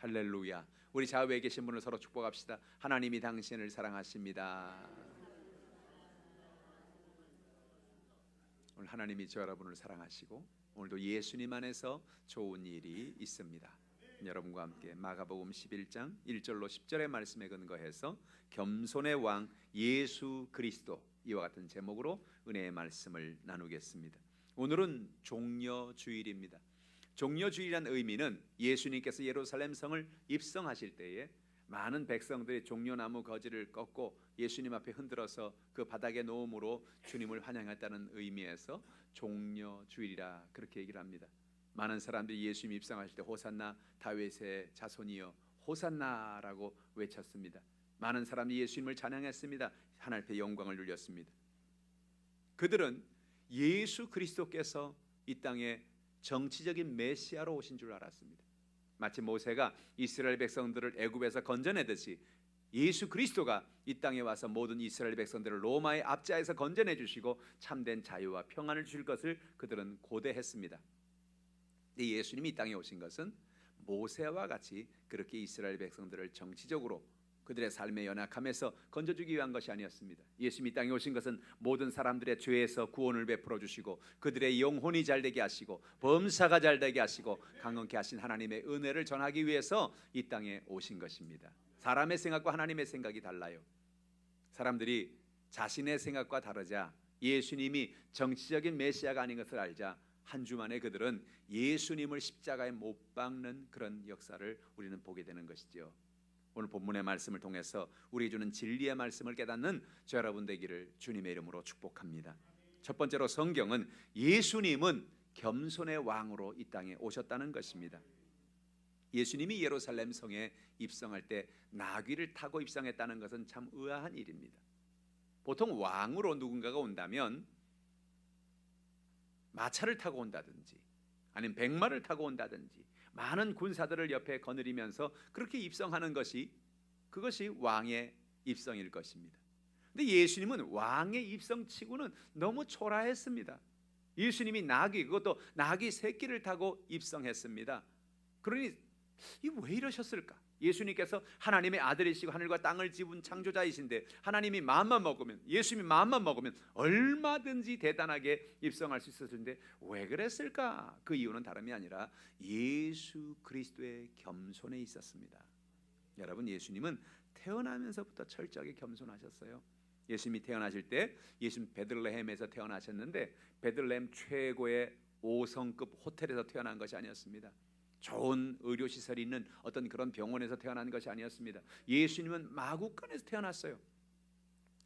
할렐루야. 우리 좌우에 계신 분을 서로 축복합시다. 하나님이 당신을 사랑하십니다. 오늘 하나님이 저 여러분을 사랑하시고 오늘도 예수님 안에서 좋은 일이 있습니다. 여러분과 함께 마가복음 11장 1절로 10절의 말씀에 근거해서 겸손의 왕 예수 그리스도, 이와 같은 제목으로 은혜의 말씀을 나누겠습니다. 오늘은 종려주일입니다. 종려주일이라는 의미는 예수님께서 예루살렘 성을 입성하실 때에 많은 백성들이 종려나무 거지를 꺾고 예수님 앞에 흔들어서 그 바닥에 놓음으로 주님을 환영했다는 의미에서 종려주일이라 그렇게 얘기를 합니다. 많은 사람들이 예수님 입성하실 때 호산나 다윗의 자손이여 호산나라고 외쳤습니다. 많은 사람들이 예수님을 찬양했습니다. 하나님 앞에 영광을 누렸습니다. 그들은 예수 그리스도께서 이 땅에 정치적인 메시아로 오신 줄 알았습니다. 마치 모세가 이스라엘 백성들을 애굽에서 건져내듯이 예수 그리스도가 이 땅에 와서 모든 이스라엘 백성들을 로마의 압제에서 건져내 주시고 참된 자유와 평안을 주실 것을 그들은 고대했습니다. 예수님이 이 땅에 오신 것은 모세와 같이 그렇게 이스라엘 백성들을 정치적으로 그들의 삶의 연약함에서 건져주기 위한 것이 아니었습니다. 예수님이 이 땅에 오신 것은 모든 사람들의 죄에서 구원을 베풀어 주시고 그들의 영혼이 잘되게 하시고 범사가 잘되게 하시고 강건케 하신 하나님의 은혜를 전하기 위해서 이 땅에 오신 것입니다. 사람의 생각과 하나님의 생각이 달라요. 사람들이 자신의 생각과 다르자 예수님이 정치적인 메시아가 아닌 것을 알자 한 주 만에 그들은 예수님을 십자가에 못 박는 그런 역사를 우리는 보게 되는 것이죠. 오늘 본문의 말씀을 통해서 우리 주는 진리의 말씀을 깨닫는 저 여러분 되기를 주님의 이름으로 축복합니다. 첫 번째로 성경은 예수님은 겸손의 왕으로 이 땅에 오셨다는 것입니다. 예수님이 예루살렘 성에 입성할 때 나귀를 타고 입성했다는 것은 참 의아한 일입니다. 보통 왕으로 누군가가 온다면 마차를 타고 온다든지 아니면 백마를 타고 온다든지 많은 군사들을 옆에 거느리면서 그렇게 입성하는 것이 그것이 왕의 입성일 것입니다. 근데 예수님은 왕의 입성치고는 너무 초라했습니다. 예수님이 나귀, 그것도 나귀 새끼를 타고 입성했습니다. 그러니 이 왜 이러셨을까? 예수님께서 하나님의 아들이시고 하늘과 땅을 지은 창조자이신데 하나님이 마음만 먹으면, 예수님이 마음만 먹으면 얼마든지 대단하게 입성할 수 있었을 텐데 왜 그랬을까? 그 이유는 다름이 아니라 예수 그리스도의 겸손에 있었습니다. 여러분, 예수님은 태어나면서부터 철저하게 겸손하셨어요. 예수님이 태어나실 때 예수님 베들레헴에서 태어나셨는데 베들레헴 최고의 5성급 호텔에서 태어난 것이 아니었습니다. 좋은 의료시설이 있는 어떤 그런 병원에서 태어난 것이 아니었습니다. 예수님은 마구간에서 태어났어요.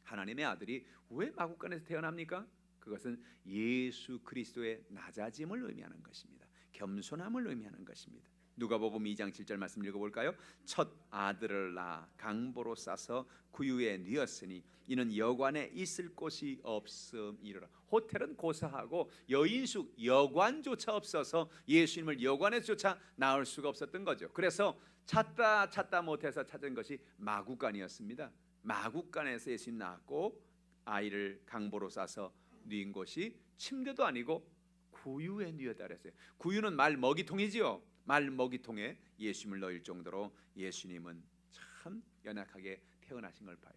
하나님의 아들이 왜 마구간에서 태어납니까? 그것은 예수 그리스도의 낮아짐을 의미하는 것입니다. 겸손함을 의미하는 것입니다. 누가복음 2장 7절 말씀 읽어볼까요? 첫 아들을 낳아 강보로 싸서 구유에 뉘었으니 이는 여관에 있을 곳이 없음이로라. 호텔은 고사하고 여인숙 여관조차 없어서 예수님을 여관에서조차 낳을 수가 없었던 거죠. 그래서 찾다 못해서 찾은 것이 마구간이었습니다. 마구간에서 예수님 낳았고 아이를 강보로 싸서 뉘은 곳이 침대도 아니고 구유에 뉘었다 그랬어요. 구유는 말 먹이통이지요. 말 먹이통에 예수님을 넣을 정도로 예수님은 참 연약하게 태어나신 걸 봐요.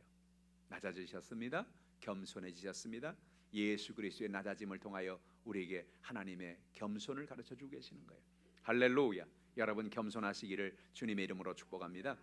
낮아지셨습니다. 겸손해지셨습니다. 예수 그리스도의 낮아짐을 통하여 우리에게 하나님의 겸손을 가르쳐주고 계시는 거예요. 할렐루야. 여러분 겸손하시기를 주님의 이름으로 축복합니다.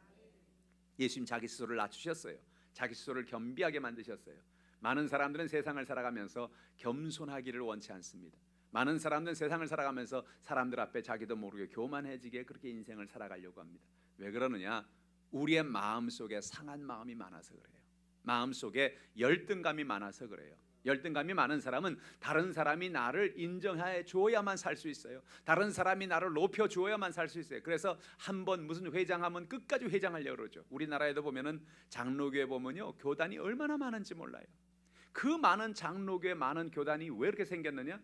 예수님 자기 스스로를 낮추셨어요. 자기 스스로를 겸비하게 만드셨어요. 많은 사람들은 세상을 살아가면서 겸손하기를 원치 않습니다. 많은 사람들은 세상을 살아가면서 사람들 앞에 자기도 모르게 교만해지게 그렇게 인생을 살아가려고 합니다. 왜 그러느냐? 우리의 마음속에 상한 마음이 많아서 그래요. 마음속에 열등감이 많아서 그래요. 열등감이 많은 사람은 다른 사람이 나를 인정해 주어야만 살 수 있어요. 다른 사람이 나를 높여 주어야만 살 수 있어요. 그래서 한번 무슨 회장하면 끝까지 회장하려고 그러죠. 우리나라에도 보면은 장로교에 보면요, 교단이 얼마나 많은지 몰라요. 그 많은 장로교에 많은 교단이 왜 이렇게 생겼느냐?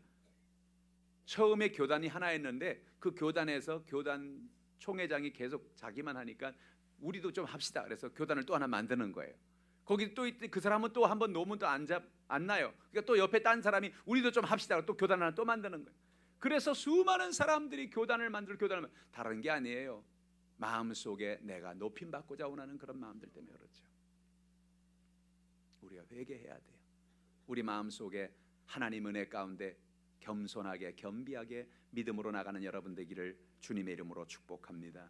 처음에 교단이 하나였는데 그 교단에서 교단 총회장이 계속 자기만 하니까 우리도 좀 합시다. 그래서 교단을 또 하나 만드는 거예요. 거기 또 그 사람은 또 한번 놓으면 또 안 나요. 그러니까 또 옆에 딴 사람이 우리도 좀 합시다. 또 교단 하나 또 만드는 거예요. 그래서 수많은 사람들이 교단을 다른 게 아니에요. 마음속에 내가 높임받고자 원하는 그런 마음들 때문에 그렇죠. 우리가 회개해야 돼요. 우리 마음속에 하나님 은혜 가운데 겸손하게 겸비하게 믿음으로 나가는 여러분 되기를 주님의 이름으로 축복합니다.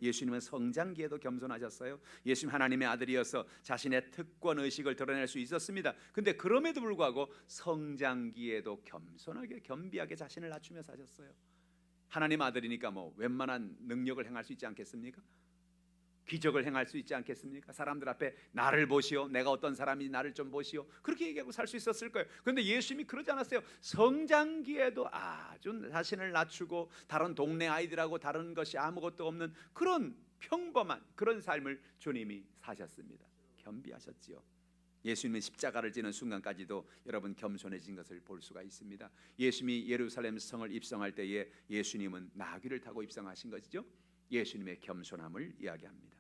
예수님은 성장기에도 겸손하셨어요. 예수님 하나님의 아들이어서 자신의 특권 의식을 드러낼 수 있었습니다. 근데 그럼에도 불구하고 성장기에도 겸손하게 겸비하게 자신을 낮추며 사셨어요. 하나님 아들이니까 뭐 웬만한 능력을 행할 수 있지 않겠습니까? 기적을 행할 수 있지 않겠습니까? 사람들 앞에 나를 보시오, 내가 어떤 사람인지 나를 좀 보시오, 그렇게 얘기하고 살 수 있었을 거예요. 그런데 예수님이 그러지 않았어요. 성장기에도 아주 자신을 낮추고 다른 동네 아이들하고 다른 것이 아무것도 없는 그런 평범한 그런 삶을 주님이 사셨습니다. 겸비하셨지요. 예수님은 십자가를 지는 순간까지도 여러분 겸손해진 것을 볼 수가 있습니다. 예수님이 예루살렘 성을 입성할 때에 예수님은 나귀를 타고 입성하신 것이죠. 예수님의 겸손함을 이야기합니다.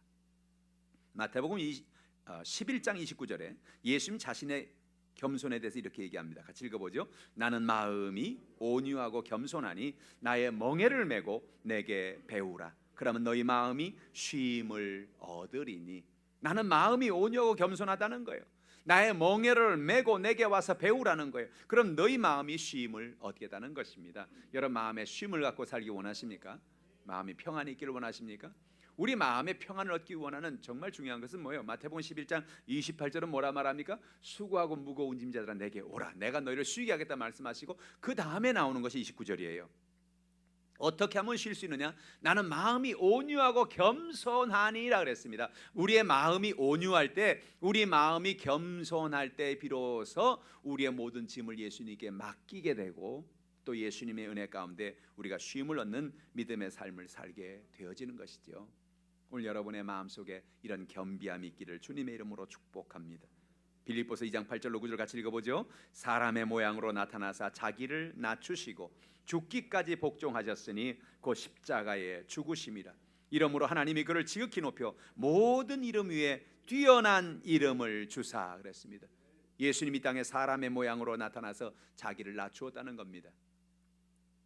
마태복음 11장 29절에 예수님 자신의 겸손에 대해서 이렇게 얘기합니다. 같이 읽어보죠. 나는 마음이 온유하고 겸손하니 나의 멍에를 메고 내게 배우라. 그러면 너희 마음이 쉼을 얻으리니. 나는 마음이 온유하고 겸손하다는 거예요. 나의 멍에를 메고 내게 와서 배우라는 거예요. 그럼 너희 마음이 쉼을 얻겠다는 것입니다. 여러분 마음에 쉼을 갖고 살기 원하십니까? 마음이 평안이 있기를 원하십니까? 우리 마음의 평안을 얻기 원하는 정말 중요한 것은 뭐예요? 마태복음 11장 28절은 뭐라 말합니까? 수고하고 무거운 짐 자들아 내게 오라. 내가 너희를 쉬게 하겠다 말씀하시고 그 다음에 나오는 것이 29절이에요. 어떻게 하면 쉴 수 있느냐? 나는 마음이 온유하고 겸손하니라 그랬습니다. 우리의 마음이 온유할 때, 우리 마음이 겸손할 때 비로소 우리의 모든 짐을 예수님께 맡기게 되고 또 예수님의 은혜 가운데 우리가 쉼을 얻는 믿음의 삶을 살게 되어지는 것이죠. 오늘 여러분의 마음속에 이런 겸비함이 있기를 주님의 이름으로 축복합니다. 빌립보서 2장 8절로 9절 같이 읽어보죠. 사람의 모양으로 나타나사 자기를 낮추시고 죽기까지 복종하셨으니 곧 십자가에 죽으심이라. 이러므로 하나님이 그를 지극히 높여 모든 이름 위에 뛰어난 이름을 주사 그랬습니다. 예수님이 땅에 사람의 모양으로 나타나서 자기를 낮추었다는 겁니다.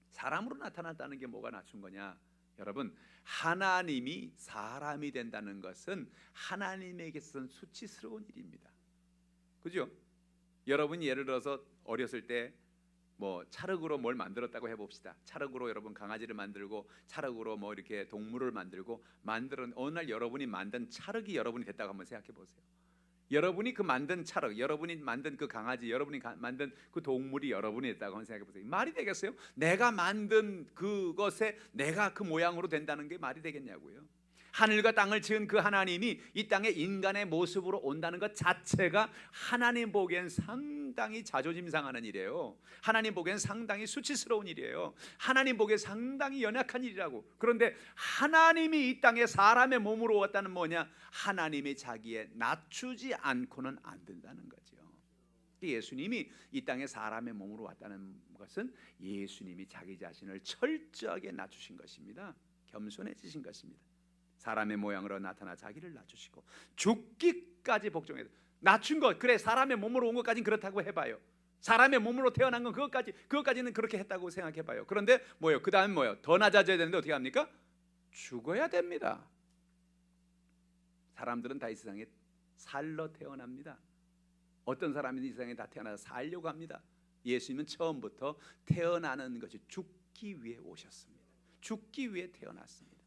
사람으로 나타났다는 게 뭐가 낮춘 거냐? 여러분 하나님이 사람이 된다는 것은 하나님에게서는 수치스러운 일입니다. 그죠? 여러분 예를 들어서 어렸을 때 뭐 찰흙으로 뭘 만들었다고 해봅시다. 찰흙으로 여러분 강아지를 만들고 찰흙으로 뭐 이렇게 동물을 만들고 만드는 어느 날 여러분이 만든 찰흙이 여러분이 됐다고 한번 생각해 보세요. 여러분이 그 만든 찰흙, 여러분이 만든 그 강아지, 여러분이 만든 그 동물이 여러분이 됐다고 한번 생각해 보세요. 말이 되겠어요? 내가 만든 그것에 내가 그 모양으로 된다는 게 말이 되겠냐고요. 하늘과 땅을 지은 그 하나님이 이 땅에 인간의 모습으로 온다는 것 자체가 하나님 보기엔 상당히 자존심 상하는 일이에요. 하나님 보기엔 상당히 수치스러운 일이에요. 하나님 보기엔 상당히 연약한 일이라고. 그런데 하나님이 이 땅에 사람의 몸으로 왔다는 뭐냐? 하나님이 자기에 낮추지 않고는 안 된다는 거죠. 예수님이 이 땅에 사람의 몸으로 왔다는 것은 예수님이 자기 자신을 철저하게 낮추신 것입니다. 겸손해지신 것입니다. 사람의 모양으로 나타나 자기를 낮추시고 죽기까지 복종해요. 낮춘 것, 그래 사람의 몸으로 온 것까지는 그렇다고 해봐요. 사람의 몸으로 태어난 건 그것까지는 그렇게 했다고 생각해봐요. 그런데 뭐요? 그 다음에 뭐요? 더 낮아져야 되는데 어떻게 합니까? 죽어야 됩니다. 사람들은 다 이 세상에 살러 태어납니다. 어떤 사람이 이 세상에 다 태어나서 살려고 합니다. 예수님은 처음부터 태어나는 것이 죽기 위해 오셨습니다. 죽기 위해 태어났습니다.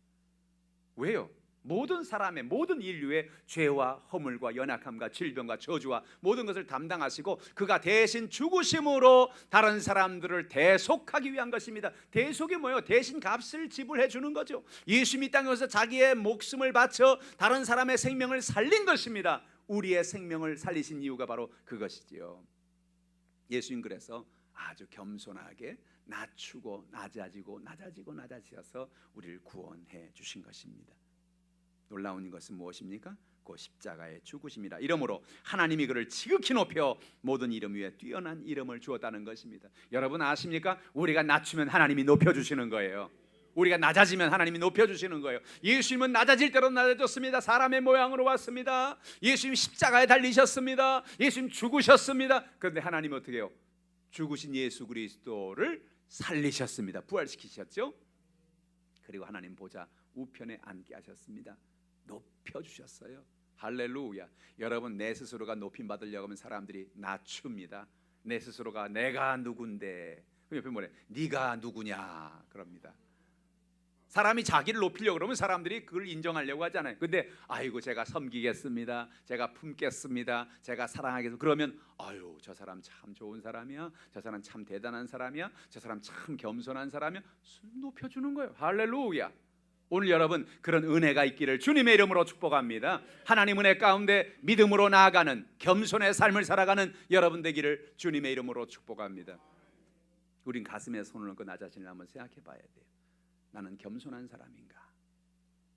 왜요? 모든 사람의 모든 인류의 죄와 허물과 연약함과 질병과 저주와 모든 것을 담당하시고 그가 대신 죽으심으로 다른 사람들을 대속하기 위한 것입니다. 대속이 뭐예요? 대신 값을 지불해 주는 거죠. 예수님이 땅에 오셔서 자기의 목숨을 바쳐 다른 사람의 생명을 살린 것입니다. 우리의 생명을 살리신 이유가 바로 그것이지요. 예수님 그래서 아주 겸손하게 낮추고 낮아지셔서 우리를 구원해 주신 것입니다. 놀라운 것은 무엇입니까? 그 십자가의 죽으심이라. 이러므로 하나님이 그를 지극히 높여 모든 이름 위에 뛰어난 이름을 주었다는 것입니다. 여러분 아십니까? 우리가 낮추면 하나님이 높여주시는 거예요. 우리가 낮아지면 하나님이 높여주시는 거예요. 예수님은 낮아질 대로 낮아졌습니다. 사람의 모양으로 왔습니다. 예수님 십자가에 달리셨습니다. 예수님 죽으셨습니다. 그런데 하나님은 어떻게 해요? 죽으신 예수 그리스도를 살리셨습니다. 부활시키셨죠. 그리고 하나님 보좌 우편에 앉게 하셨습니다. 높여주셨어요. 할렐루야. 여러분, 내 스스로가 높임 받으려고 하면 사람들이 낮춥니다. 내 스스로가 내가 누군데, 그 옆에 뭐래? 네가 누구냐 그럽니다. 사람이 자기를 높이려고 그러면 사람들이 그걸 인정하려고 하잖아요. 근데 아이고 제가 섬기겠습니다, 제가 품겠습니다, 제가 사랑하겠습니다, 그러면 아유 저 사람 참 좋은 사람이야, 저 사람 참 대단한 사람이야, 저 사람 참 겸손한 사람이야, 높여주는 거예요. 할렐루야. 오늘 여러분 그런 은혜가 있기를 주님의 이름으로 축복합니다. 하나님 은혜 가운데 믿음으로 나아가는 겸손의 삶을 살아가는 여러분 되기를 주님의 이름으로 축복합니다. 우린 가슴에 손을 얹고 나 자신을 한번 생각해 봐야 돼요. 나는 겸손한 사람인가?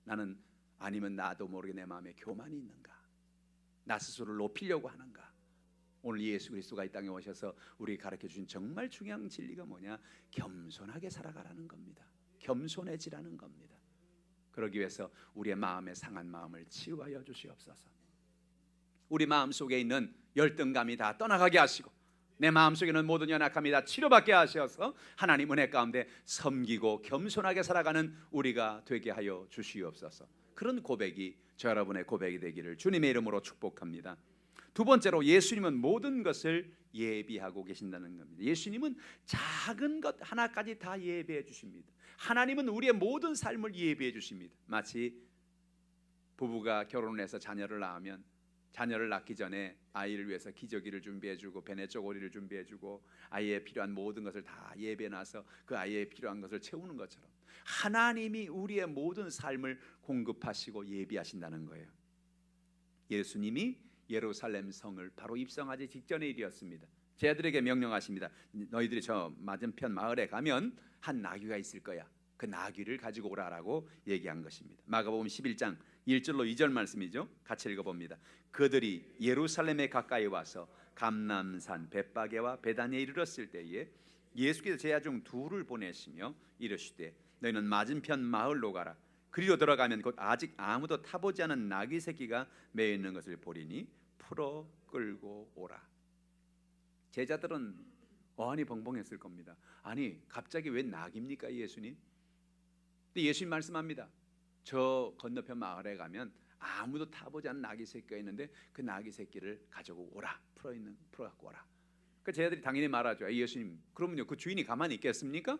나는 아니면 나도 모르게 내 마음에 교만이 있는가? 나 스스로를 높이려고 하는가? 오늘 예수 그리스도가 이 땅에 오셔서 우리에게 가르쳐 주신 정말 중요한 진리가 뭐냐? 겸손하게 살아가라는 겁니다. 겸손해지라는 겁니다. 그러기 위해서 우리의 마음에 상한 마음을 치유하여 주시옵소서. 우리 마음 속에 있는 열등감이 다 떠나가게 하시고 내 마음속에는 모든 연약함이 다 치료받게 하셔서 하나님 은혜 가운데 섬기고 겸손하게 살아가는 우리가 되게 하여 주시옵소서. 그런 고백이 저 여러분의 고백이 되기를 주님의 이름으로 축복합니다. 두 번째로, 예수님은 모든 것을 예비하고 계신다는 겁니다. 예수님은 작은 것 하나까지 다 예비해 주십니다. 하나님은 우리의 모든 삶을 예비해 주십니다. 마치 부부가 결혼을 해서 자녀를 낳으면 자녀를 낳기 전에 아이를 위해서 기저귀를 준비해주고 배냇저고리를 준비해주고 아이에 필요한 모든 것을 다 예배해놔서 그 아이에 필요한 것을 채우는 것처럼 하나님이 우리의 모든 삶을 공급하시고 예비하신다는 거예요. 예수님이 예루살렘 성을 바로 입성하기 직전의 일이었습니다. 제 아들에게 명령하십니다. 너희들이 저 맞은편 마을에 가면 한 나귀가 있을 거야. 그 나귀를 가지고 오라라고 얘기한 것입니다. 마가복음 11장 1절로 2절 말씀이죠. 같이 읽어봅니다. 그들이 예루살렘에 가까이 와서 감람산 벳바게와 베다니에 이르렀을 때에 예수께서 제자 중 둘을 보내시며 이르시되 너희는 맞은편 마을로 가라. 그리로 들어가면 곧 아직 아무도 타보지 않은 나귀 새끼가 매여 있는 것을 보리니 풀어 끌고 오라. 제자들은 어안이 벙벙했을 겁니다. 아니 갑자기 왜 나귀입니까 예수님? 근데 예수님 말씀합니다. 저 건너편 마을에 가면 아무도 타보지 않은 나귀 새끼가 있는데 그 나귀 새끼를 가지고 오라. 풀어 갖고 오라. 그 제자들이 당연히 말하죠. 예수님, 그러면요 그 주인이 가만히 있겠습니까?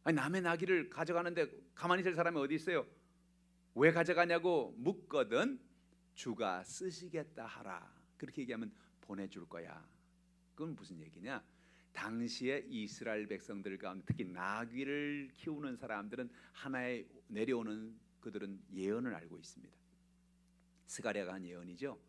아니 남의 나귀를 가져가는데 가만히 있을 사람이 어디 있어요? 왜 가져가냐고 묻거든 주가 쓰시겠다 하라. 그렇게 얘기하면 보내줄 거야. 그건 무슨 얘기냐? 당시에 이스라엘 백성들 가운데 특히 나귀를 키우는 사람들은 하나의 내려오는 그들은 예언을 알고 있습니다. 스가랴가 한 예언이죠.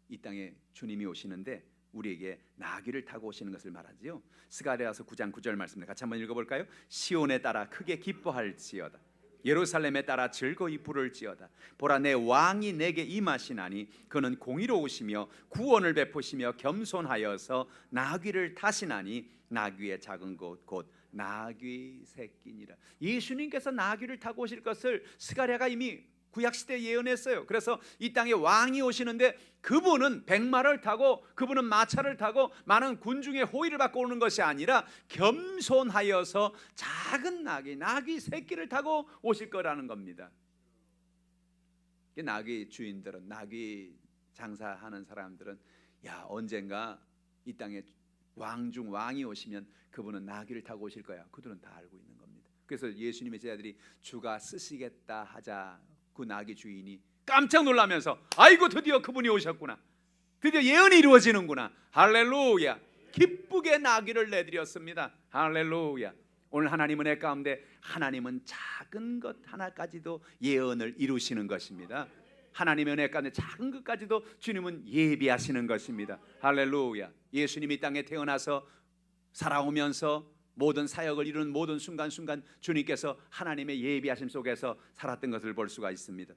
이 땅에 주님이 오시는데 우리에게 나귀를 타고 오시는 것을 말하지요. 스가랴서 9장 9절 말씀입니다. 같이 한번 읽어볼까요? 시온에 따라 크게 기뻐할지어다. 예루살렘에 따라 즐거이 부를지어다. 보라 내 왕이 내게 임하시나니 그는 공의로우시며 구원을 베푸시며 겸손하여서 나귀를 타시나니 나귀의 작은 것 곧 나귀 새끼니라. 예수님께서 나귀를 타고 오실 것을 스가랴가 이미 구약시대에 예언했어요. 그래서 이 땅에 왕이 오시는데 그분은 백마를 타고 그분은 마차를 타고 많은 군중의 호의를 받고 오는 것이 아니라 겸손하여서 작은 나귀 새끼를 타고 오실 거라는 겁니다. 나귀 주인들은, 나귀 장사하는 사람들은 야 언젠가 이 땅에 왕중 왕이 오시면 그분은 나귀를 타고 오실 거야. 그들은 다 알고 있는 겁니다. 그래서 예수님의 제자들이 주가 쓰시겠다 하자 그 나귀 주인이 깜짝 놀라면서 아이고 드디어 그분이 오셨구나. 드디어 예언이 이루어지는구나. 할렐루야. 기쁘게 나귀를 내드렸습니다. 할렐루야. 오늘 하나님 은혜 가운데 하나님은 작은 것 하나까지도 예언을 이루시는 것입니다. 하나님의 은혜 가운데 작은 것까지도 주님은 예비하시는 것입니다. 할렐루야. 예수님이 땅에 태어나서 살아오면서 모든 사역을 이루는 모든 순간순간 주님께서 하나님의 예비하심 속에서 살았던 것을 볼 수가 있습니다.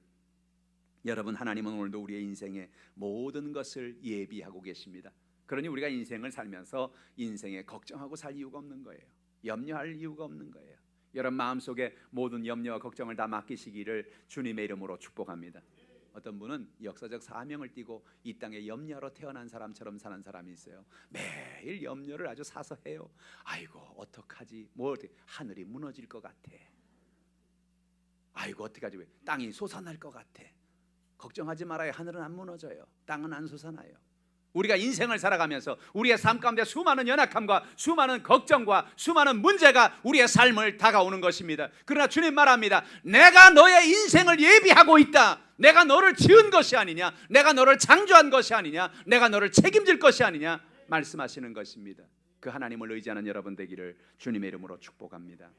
여러분, 하나님은 오늘도 우리의 인생에 모든 것을 예비하고 계십니다. 그러니 우리가 인생을 살면서 인생에 걱정하고 살 이유가 없는 거예요. 염려할 이유가 없는 거예요. 여러분 마음속에 모든 염려와 걱정을 다 맡기시기를 주님의 이름으로 축복합니다. 어떤 분은 역사적 사명을 띠고 이 땅에 염려로 태어난 사람처럼 사는 사람이 있어요. 매일 염려를 아주 사서 해요. 아이고 어떡하지? 뭐 하늘이 무너질 것 같아. 아이고 어떡하지, 왜 땅이 솟아날 것 같아. 걱정하지 말아요. 하늘은 안 무너져요. 땅은 안 솟아나요. 우리가 인생을 살아가면서 우리의 삶 가운데 수많은 연약함과 수많은 걱정과 수많은 문제가 우리의 삶을 다가오는 것입니다. 그러나 주님 말합니다. 내가 너의 인생을 예비하고 있다. 내가 너를 지은 것이 아니냐, 내가 너를 창조한 것이 아니냐, 내가 너를 책임질 것이 아니냐 말씀하시는 것입니다. 그 하나님을 의지하는 여러분 되기를 주님의 이름으로 축복합니다.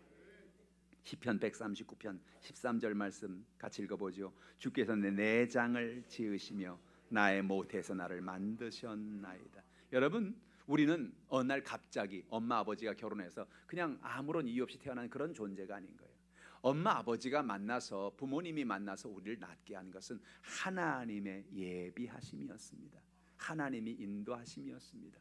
시편 139편 13절 말씀 같이 읽어보죠. 주께서 내 내장을 지으시며 나의 모태에서 나를 만드셨나이다. 여러분, 우리는 어느 날 갑자기 엄마 아버지가 결혼해서 그냥 아무런 이유 없이 태어난 그런 존재가 아닌 거예요. 엄마 아버지가 만나서, 부모님이 만나서 우리를 낳게 한 것은 하나님의 예비하심이었습니다. 하나님이 인도하심이었습니다.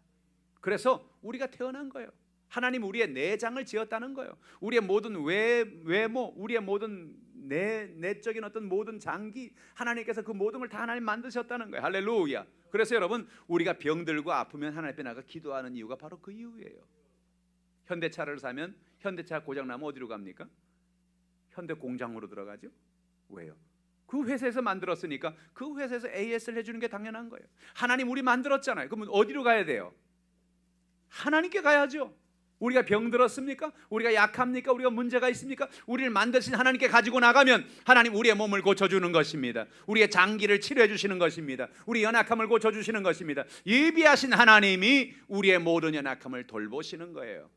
그래서 우리가 태어난 거예요. 하나님 우리의 내장을 지었다는 거예요. 우리의 모든 외모, 우리의 모든 내적인 어떤 모든 장기, 하나님께서 그 모든 걸 다 하나님 만드셨다는 거예요. 할렐루야. 그래서 여러분, 우리가 병들고 아프면 하나님 앞에 나가 기도하는 이유가 바로 그 이유예요. 현대차를 사면 현대차 고장나면 어디로 갑니까? 현대 공장으로 들어가죠. 왜요? 그 회사에서 만들었으니까 그 회사에서 AS를 해주는 게 당연한 거예요. 하나님 우리 만들었잖아요. 그러면 어디로 가야 돼요? 하나님께 가야죠. 우리가 병들었습니까? 우리가 약합니까? 우리가 문제가 있습니까? 우리를 만드신 하나님께 가지고 나가면 하나님 우리의 몸을 고쳐주는 것입니다. 우리의 장기를 치료해 주시는 것입니다. 우리 연약함을 고쳐주시는 것입니다. 예비하신 하나님이 우리의 모든 연약함을 돌보시는 거예요.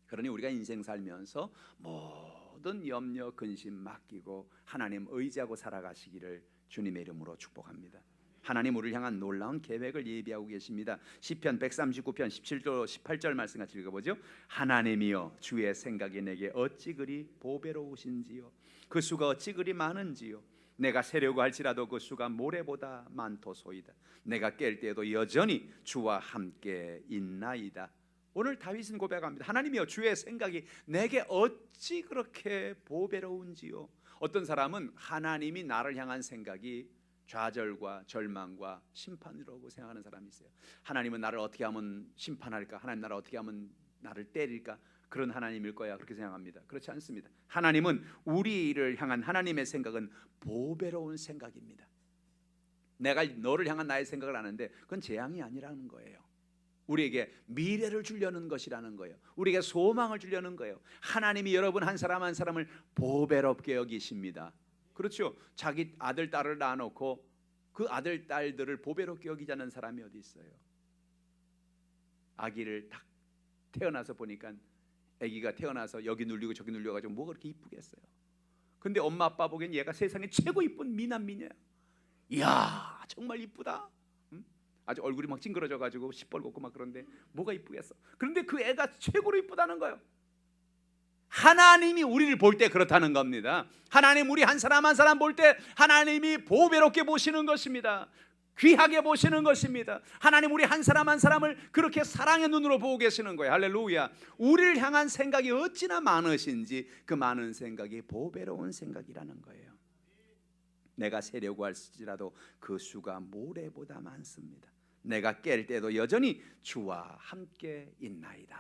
그러니 우리가 인생 살면서 모든 염려 근심 맡기고 하나님 의지하고 살아가시기를 주님의 이름으로 축복합니다. 하나님 우리를 향한 놀라운 계획을 예비하고 계십니다. 시편 139편 17절 18절 말씀 같이 읽어보죠. 하나님이여 주의 생각이 내게 어찌 그리 보배로우신지요, 그 수가 어찌 그리 많은지요. 내가 세려고 할지라도 그 수가 모래보다 많도소이다. 내가 깰 때에도 여전히 주와 함께 있나이다. 오늘 다윗은 고백합니다. 하나님이여 주의 생각이 내게 어찌 그렇게 보배로운지요. 어떤 사람은 하나님이 나를 향한 생각이 좌절과 절망과 심판이라고 생각하는 사람이 있어요. 하나님은 나를 어떻게 하면 심판할까? 하나님 나를 어떻게 하면 나를 때릴까? 그런 하나님일 거야, 그렇게 생각합니다. 그렇지 않습니다. 하나님은 우리를 향한 하나님의 생각은 보배로운 생각입니다. 내가 너를 향한 나의 생각을 하는데 그건 재앙이 아니라는 거예요. 우리에게 미래를 주려는 것이라는 거예요. 우리에게 소망을 주려는 거예요. 하나님이 여러분 한 사람 한 사람을 보배롭게 여기십니다. 그렇죠. 자기 아들 딸을 낳아놓고 그 아들 딸들을 보배롭게 여기지 않는 사람이 어디 있어요? 아기를 딱 태어나서 보니까 아기가 태어나서 여기 눌리고 저기 눌려가지고 뭐가 그렇게 이쁘겠어요? 근데 엄마 아빠 보기엔 얘가 세상에 최고 이쁜 미남미녀야. 이야 정말 이쁘다. 응? 아주 얼굴이 막 찡그러져가지고 시뻘겋고 막 그런데 뭐가 이쁘겠어? 그런데 그 애가 최고로 이쁘다는 거예요. 하나님이 우리를 볼 때 그렇다는 겁니다. 하나님 우리 한 사람 한 사람 볼 때 하나님이 보배롭게 보시는 것입니다. 귀하게 보시는 것입니다. 하나님 우리 한 사람 한 사람을 그렇게 사랑의 눈으로 보고 계시는 거예요. 할렐루야. 우리를 향한 생각이 어찌나 많으신지 그 많은 생각이 보배로운 생각이라는 거예요. 내가 세려고 할지라도 그 수가 모래보다 많습니다. 내가 깰 때도 여전히 주와 함께 있나이다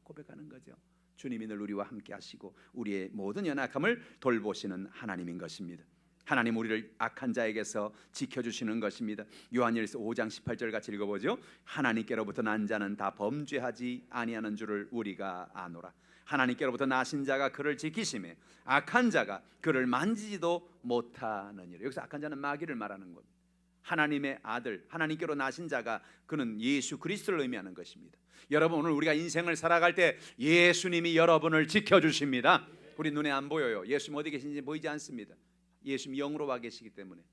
고백하는 거죠. 주님이 늘 우리와 함께 하시고 우리의 모든 연약함을 돌보시는 하나님인 것입니다. 하나님 우리를 악한 자에게서 지켜주시는 것입니다. 요한일서 5장 18절 같이 읽어보죠. 하나님께로부터 난 자는 다 범죄하지 아니하는 줄을 우리가 아노라. 하나님께로부터 나신 자가 그를 지키시매 악한 자가 그를 만지지도 못하느니라. 여기서 악한 자는 마귀를 말하는 겁니다. 하나님의 아들, 하나님께로 나신 자가 그는 예수 그리스도를 의미하는 것입니다. 여러분 오늘 우리가 인생을 살아갈 때 예수님이 여러분을 지켜주십니다. 우리 눈에 안 보여요. 예수님 어디 계신지 보이지 않습니다. 예수님 영으로 와 계시기 때문에.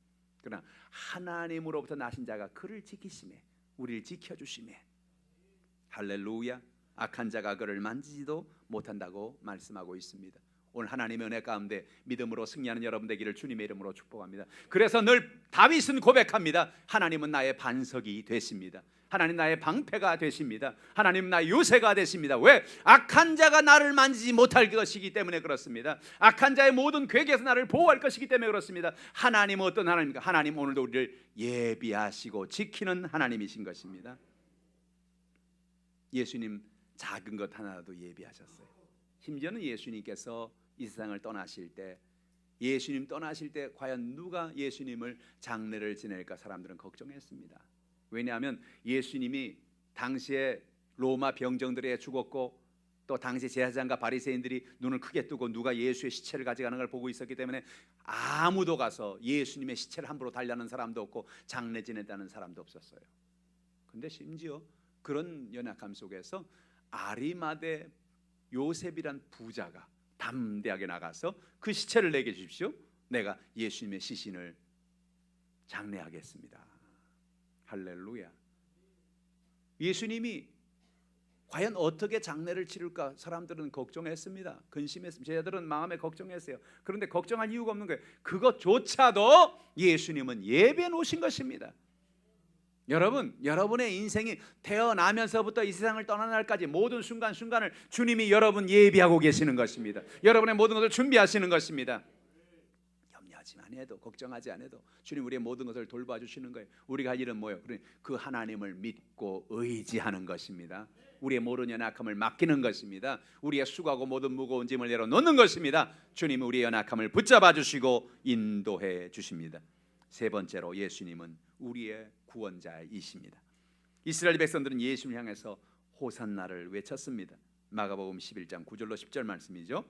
그러나 하나님으로부터 나신 자가 그를 지키시매 우리를 지켜주시매 할렐루야. 악한 자가 그를 만지지도 못한다고 말씀하고 있습니다. 오늘 하나님의 은혜 가운데 믿음으로 승리하는 여러분 되기를 주님의 이름으로 축복합니다. 그래서 늘 다윗은 고백합니다. 하나님은 나의 반석이 되십니다. 하나님 나의 방패가 되십니다. 하나님 나의 요새가 되십니다. 왜? 악한 자가 나를 만지지 못할 것이기 때문에 그렇습니다. 악한 자의 모든 괴계에서 나를 보호할 것이기 때문에 그렇습니다. 하나님은 어떤 하나님입니까? 하나님 오늘도 우리를 예비하시고 지키는 하나님이신 것입니다. 예수님 작은 것 하나라도 예비하셨어요. 심지어는 예수님께서 이 세상을 떠나실 때 예수님 떠나실 때 과연 누가 예수님을 장례를 지낼까 사람들은 걱정했습니다. 왜냐하면 예수님이 당시에 로마 병정들에 죽었고 또 당시 제사장과 바리새인들이 눈을 크게 뜨고 누가 예수의 시체를 가져가는 걸 보고 있었기 때문에 아무도 가서 예수님의 시체를 함부로 달라는 사람도 없고 장례 지낸다는 사람도 없었어요. 근데 심지어 그런 연약함 속에서 아리마대 요셉이란 부자가 담대하게 나가서 그 시체를 내게 주십시오. 내가 예수님의 시신을 장례하겠습니다. 할렐루야. 예수님이 과연 어떻게 장례를 치를까 사람들은 걱정했습니다. 근심했습니다. 제자들은 마음에 걱정했어요. 그런데 걱정할 이유가 없는 거예요. 그것조차도 예수님은 예비해 놓으신 것입니다. 여러분, 여러분의 인생이 태어나면서부터 이 세상을 떠나는 날까지 모든 순간순간을 주님이 여러분 예비하고 계시는 것입니다. 여러분의 모든 것을 준비하시는 것입니다. 염려하지 않아도 걱정하지 않아도 주님 우리의 모든 것을 돌봐주시는 거예요. 우리가 할 일은 뭐예요? 그 하나님을 믿고 의지하는 것입니다. 우리의 모든 연약함을 맡기는 것입니다. 우리의 수고하고 모든 무거운 짐을 내려놓는 것입니다. 주님이 우리의 연약함을 붙잡아 주시고 인도해 주십니다. 세 번째로 예수님은 우리의 구원자이십니다. 이스라엘 백성들은 예수님을 향해서 호산나를 외쳤습니다. 마가복음 11장 9절로 10절 말씀이죠.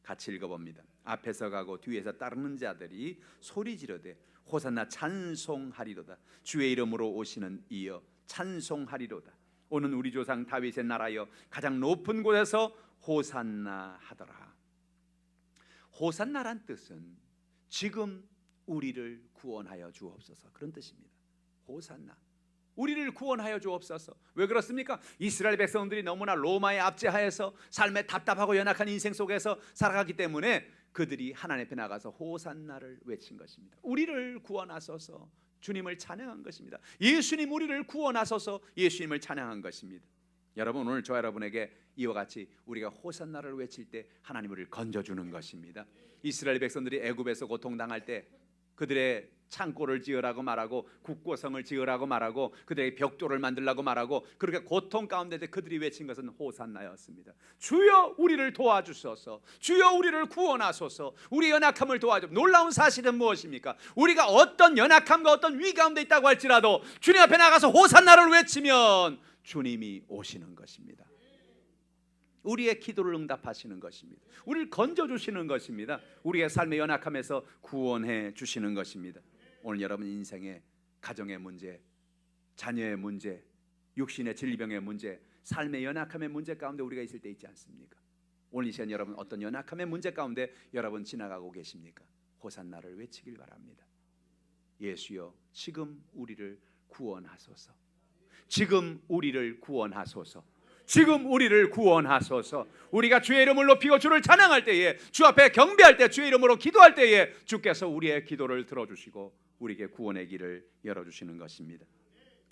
같이 읽어봅니다. 앞에서 가고 뒤에서 따르는 자들이 소리 지르되 호산나 찬송하리로다. 주의 이름으로 오시는 이여 찬송하리로다. 오는 우리 조상 다윗의 나라여 가장 높은 곳에서 호산나 하더라. 호산나란 뜻은 지금 우리를 구원하여 주옵소서 그런 뜻입니다. 호산나, 우리를 구원하여 주옵소서. 왜 그렇습니까? 이스라엘 백성들이 너무나 로마의 압제하에서 삶에 답답하고 연약한 인생 속에서 살아가기 때문에 그들이 하나님 앞에 나가서 호산나를 외친 것입니다. 우리를 구원하소서, 주님을 찬양한 것입니다. 예수님 우리를 구원하소서, 예수님을 찬양한 것입니다. 여러분, 오늘 저 여러분에게 이와 같이 우리가 호산나를 외칠 때 하나님 우리를 건져주는 것입니다. 이스라엘 백성들이 애굽에서 고통당할 때 그들의 창고를 지으라고 말하고 국고성을 지으라고 말하고 그들의 벽돌을 만들라고 말하고 그렇게 고통 가운데 그들이 외친 것은 호산나였습니다. 주여 우리를 도와주소서, 주여 우리를 구원하소서, 우리 연약함을 도와줘. 놀라운 사실은 무엇입니까? 우리가 어떤 연약함과 어떤 위 가운데 있다고 할지라도 주님 앞에 나가서 호산나를 외치면 주님이 오시는 것입니다. 우리의 기도를 응답하시는 것입니다. 우리를 건져주시는 것입니다. 우리의 삶의 연약함에서 구원해 주시는 것입니다. 오늘 여러분 인생의 가정의 문제, 자녀의 문제, 육신의 질병의 문제, 삶의 연약함의 문제 가운데 우리가 있을 때 있지 않습니까? 오늘 이 시간 여러분 어떤 연약함의 문제 가운데 여러분 지나가고 계십니까? 호산나를 외치길 바랍니다. 예수여 지금 우리를 구원하소서, 지금 우리를 구원하소서, 지금 우리를 구원하소서. 우리가 주의 이름을 높이고 주를 찬양할 때에, 주 앞에 경배할 때, 주의 이름으로 기도할 때에 주께서 우리의 기도를 들어주시고 우리에게 구원의 길을 열어주시는 것입니다.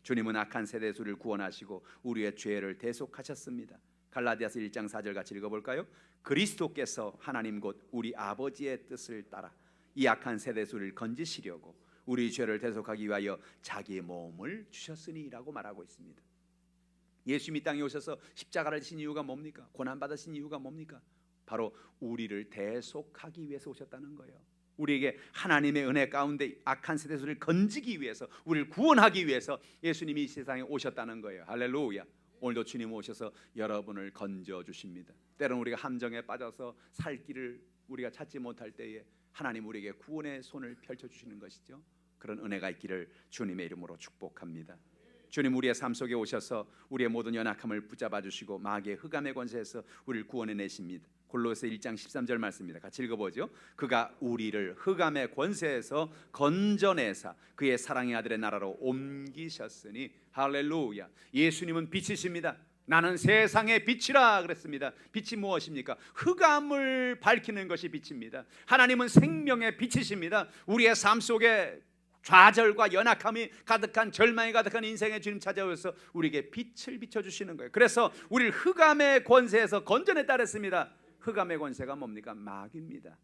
주님은 악한 세대 수를 구원하시고 우리의 죄를 대속하셨습니다. 갈라디아서 1장 4절 같이 읽어볼까요? 그리스도께서 하나님 곧 우리 아버지의 뜻을 따라 이 악한 세대 수를 건지시려고 우리 죄를 대속하기 위하여 자기의 몸을 주셨으니라고 말하고 있습니다. 예수님이 이 땅에 오셔서 십자가를 지신 이유가 뭡니까? 고난받으신 이유가 뭡니까? 바로 우리를 대속하기 위해서 오셨다는 거예요. 우리에게 하나님의 은혜 가운데 악한 세대수를 건지기 위해서, 우리를 구원하기 위해서 예수님이 이 세상에 오셨다는 거예요. 할렐루야. 오늘도 주님 오셔서 여러분을 건져주십니다. 때로는 우리가 함정에 빠져서 살 길을 우리가 찾지 못할 때에 하나님 우리에게 구원의 손을 펼쳐주시는 것이죠. 그런 은혜가 있기를 주님의 이름으로 축복합니다. 주님 우리의 삶 속에 오셔서 우리의 모든 연약함을 붙잡아 주시고 마귀의 흑암의 권세에서 우리를 구원해 내십니다. 골로새 1장 13절 말씀입니다. 같이 읽어보죠. 그가 우리를 흑암의 권세에서 건져내사 그의 사랑의 아들의 나라로 옮기셨으니 할렐루야. 예수님은 빛이십니다. 나는 세상의 빛이라 그랬습니다. 빛이 무엇입니까? 흑암을 밝히는 것이 빛입니다. 하나님은 생명의 빛이십니다. 우리의 삶 속에 좌절과 연약함이 가득한, 절망이 가득한 인생의 주님 찾아오셔서 우리에게 빛을 비춰주시는 거예요. 그래서 우리를 흑암의 권세에서 건져냈다 그랬습니다. 흑암의 권세가 뭡니까? 마귀입니다.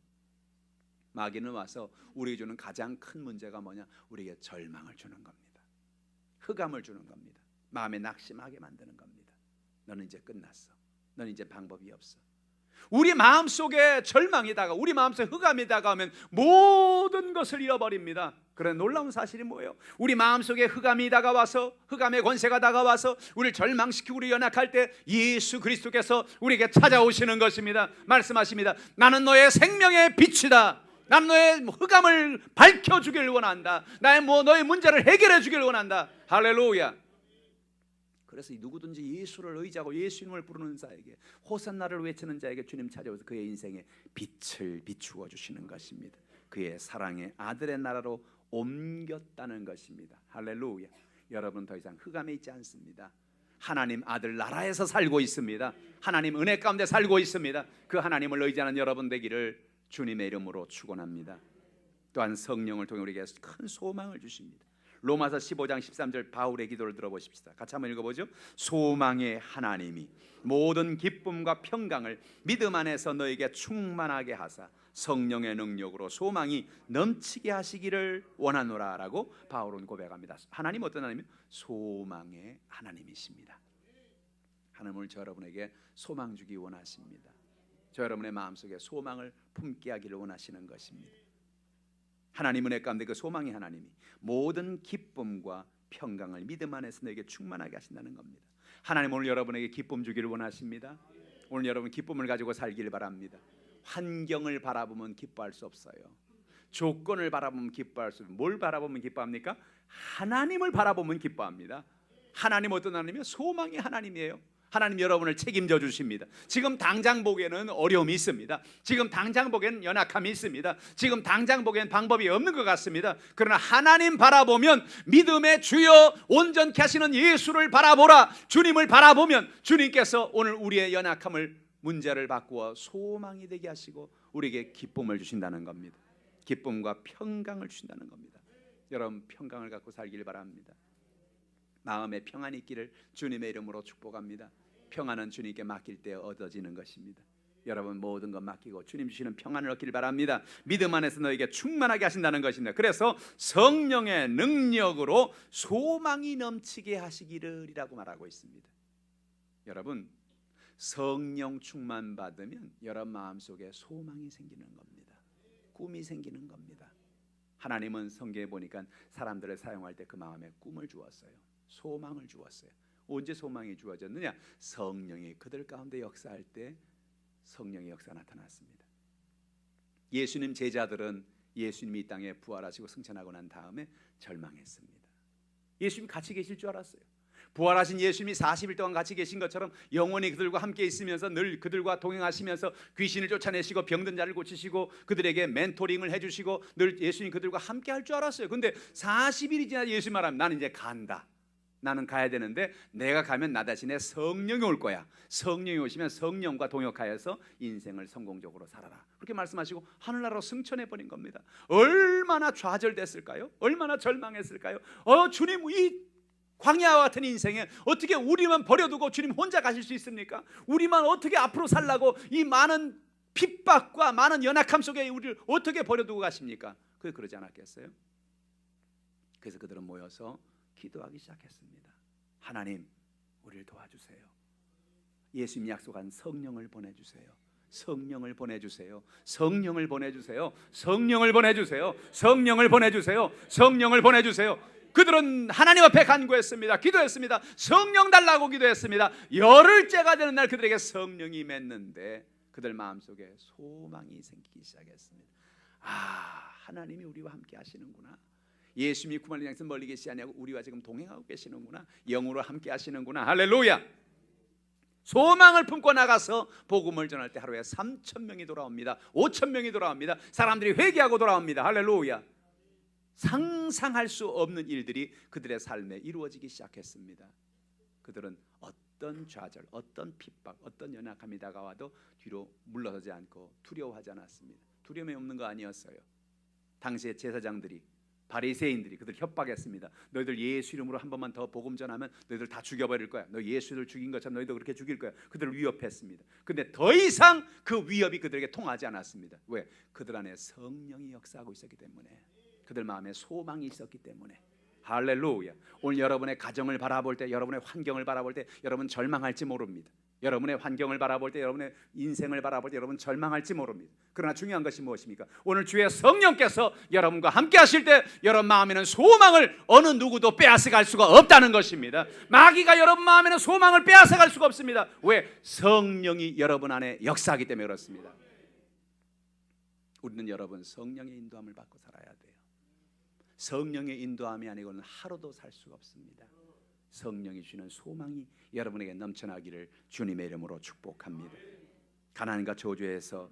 마귀는 와서 우리에게 주는 가장 큰 문제가 뭐냐? 우리에게 절망을 주는 겁니다. 흑암을 주는 겁니다. 마음에 낙심하게 만드는 겁니다. 너는 이제 끝났어. 너는 이제 방법이 없어. 우리 마음속에 절망이 다가오고 우리 마음속에 흑암이 다가오면 모든 것을 잃어버립니다. 그런 놀라운 사실이 뭐예요? 우리 마음속에 흑암이 다가와서, 흑암의 권세가 다가와서 우리를 절망시키고 우리 연약할 때 예수 그리스도께서 우리에게 찾아오시는 것입니다. 말씀하십니다. 나는 너의 생명의 빛이다. 나는 너의 흑암을 밝혀주길 원한다. 너의 문제를 해결해 주길 원한다. 할렐루야. 그래서 누구든지 예수를 의지하고 예수 이름을 부르는 자에게, 호산나를 외치는 자에게 주님 찾아오셔서 그의 인생에 빛을 비추어 주시는 것입니다. 그의 사랑의 아들의 나라로 옮겼다는 것입니다. 할렐루야. 여러분 더 이상 흑암에 있지 않습니다. 하나님 아들 나라에서 살고 있습니다. 하나님 은혜 가운데 살고 있습니다. 그 하나님을 의지하는 여러분 되기를 주님의 이름으로 축원합니다. 또한 성령을 통해 우리에게 큰 소망을 주십니다. 로마서 15장 13절 바울의 기도를 들어보십시다. 같이 한번 읽어보죠. 소망의 하나님이 모든 기쁨과 평강을 믿음 안에서 너에게 충만하게 하사 성령의 능력으로 소망이 넘치게 하시기를 원하노라 라고 바울은 고백합니다. 하나님 어떤 하나님이요? 소망의 하나님이십니다. 하나님은 저 여러분에게 소망 주기 원하십니다. 저 여러분의 마음속에 소망을 품게 하기를 원하시는 것입니다. 하나님 은혜 가운데 그 소망의 하나님이 모든 기쁨과 평강을 믿음 안에서 너에게 충만하게 하신다는 겁니다. 하나님 오늘 여러분에게 기쁨 주기를 원하십니다. 오늘 여러분 기쁨을 가지고 살기를 바랍니다. 환경을 바라보면 기뻐할 수 없어요. 조건을 바라보면 기뻐할 수 없어요. 뭘 바라보면 기뻐합니까? 하나님을 바라보면 기뻐합니다. 하나님 어떤 하나님이에요? 소망의 하나님이에요. 하나님 여러분을 책임져 주십니다. 지금 당장 보기에는 어려움이 있습니다. 지금 당장 보기에는 연약함이 있습니다. 지금 당장 보기에는 방법이 없는 것 같습니다. 그러나 하나님 바라보면 믿음의 주여 온전케 하시는 예수를 바라보라. 주님을 바라보면 주님께서 오늘 우리의 연약함을 문제를 바꾸어 소망이 되게 하시고 우리에게 기쁨을 주신다는 겁니다. 기쁨과 평강을 주신다는 겁니다. 여러분 평강을 갖고 살길 바랍니다. 마음에 평안이 있기를 주님의 이름으로 축복합니다. 평안은 주님께 맡길 때 얻어지는 것입니다. 여러분 모든 것 맡기고 주님 주시는 평안을 얻기를 바랍니다. 믿음 안에서 너에게 충만하게 하신다는 것입니다. 그래서 성령의 능력으로 소망이 넘치게 하시기를 이라고 말하고 있습니다. 여러분 성령 충만 받으면 여러분 마음속에 소망이 생기는 겁니다. 꿈이 생기는 겁니다. 하나님은 성경에 보니까 사람들을 사용할 때 그 마음에 꿈을 주었어요. 소망을 주었어요. 언제 소망이 주어졌느냐? 성령이 그들 가운데 역사할 때 성령의 역사가 나타났습니다. 예수님 제자들은 예수님이 이 땅에 부활하시고 승천하고 난 다음에 절망했습니다. 예수님 같이 계실 줄 알았어요. 부활하신 예수님이 40일 동안 같이 계신 것처럼 영원히 그들과 함께 있으면서 늘 그들과 동행하시면서 귀신을 쫓아내시고 병든 자를 고치시고 그들에게 멘토링을 해주시고 늘 예수님 그들과 함께 할 줄 알았어요. 근데 40일이 지나 예수님 말하면 나는 이제 간다. 나는 가야 되는데 내가 가면 나 대신에 성령이 올 거야. 성령이 오시면 성령과 동역하여서 인생을 성공적으로 살아라. 그렇게 말씀하시고 하늘나라로 승천해버린 겁니다. 얼마나 좌절됐을까요? 얼마나 절망했을까요? 주님 이 광야와 같은 인생에 어떻게 우리만 버려두고 주님 혼자 가실 수 있습니까? 우리만 어떻게 앞으로 살라고 이 많은 핍박과 많은 연약함 속에 우리를 어떻게 버려두고 가십니까? 그러지 않았겠어요? 그래서 그들은 모여서 기도하기 시작했습니다. 하나님 우리를 도와주세요. 예수님 약속한 성령을 보내주세요. 성령을 보내주세요. 성령을 보내주세요. 성령을 보내주세요. 성령을 보내주세요. 성령을 보내주세요. 그들은 하나님 앞에 간구했습니다. 기도했습니다. 성령 달라고 기도했습니다. 열흘째가 되는 날 그들에게 성령이 맺는데 그들 마음속에 소망이 생기기 시작했습니다. 하나님이 우리와 함께 하시는구나. 예수님이 구원을 향해서 멀리 계시지 아니하고 우리와 지금 동행하고 계시는구나. 영으로 함께 하시는구나. 할렐루야. 소망을 품고 나가서 복음을 전할 때 하루에 3,000명이 돌아옵니다. 5,000명이 돌아옵니다. 사람들이 회개하고 돌아옵니다. 할렐루야. 상상할 수 없는 일들이 그들의 삶에 이루어지기 시작했습니다. 그들은 어떤 좌절, 어떤 핍박, 어떤 연약함이 다가와도 뒤로 물러서지 않고 두려워하지 않았습니다. 두려움이 없는 거 아니었어요. 당시의 제사장들이 바리새인들이 그들 협박했습니다. 너희들 예수 이름으로 한 번만 더 복음 전하면 너희들 다 죽여버릴 거야. 너 예수를 죽인 것처럼 너희도 그렇게 죽일 거야. 그들을 위협했습니다. 근데 더 이상 그 위협이 그들에게 통하지 않았습니다. 왜? 그들 안에 성령이 역사하고 있었기 때문에, 그들 마음에 소망이 있었기 때문에. 할렐루야. 오늘 여러분의 가정을 바라볼 때, 여러분의 환경을 바라볼 때 여러분 절망할지 모릅니다. 여러분의 환경을 바라볼 때, 여러분의 인생을 바라볼 때 여러분 절망할지 모릅니다. 그러나 중요한 것이 무엇입니까? 오늘 주의 성령께서 여러분과 함께 하실 때 여러분 마음에는 소망을 어느 누구도 빼앗아갈 수가 없다는 것입니다. 마귀가 여러분 마음에는 소망을 빼앗아갈 수가 없습니다. 왜? 성령이 여러분 안에 역사하기 때문에 그렇습니다. 우리는 여러분 성령의 인도함을 받고 살아야 돼요. 성령의 인도함이 아니고는 하루도 살 수가 없습니다. 성령이 주는 소망이 여러분에게 넘쳐나기를 주님의 이름으로 축복합니다. 가난과 저주에서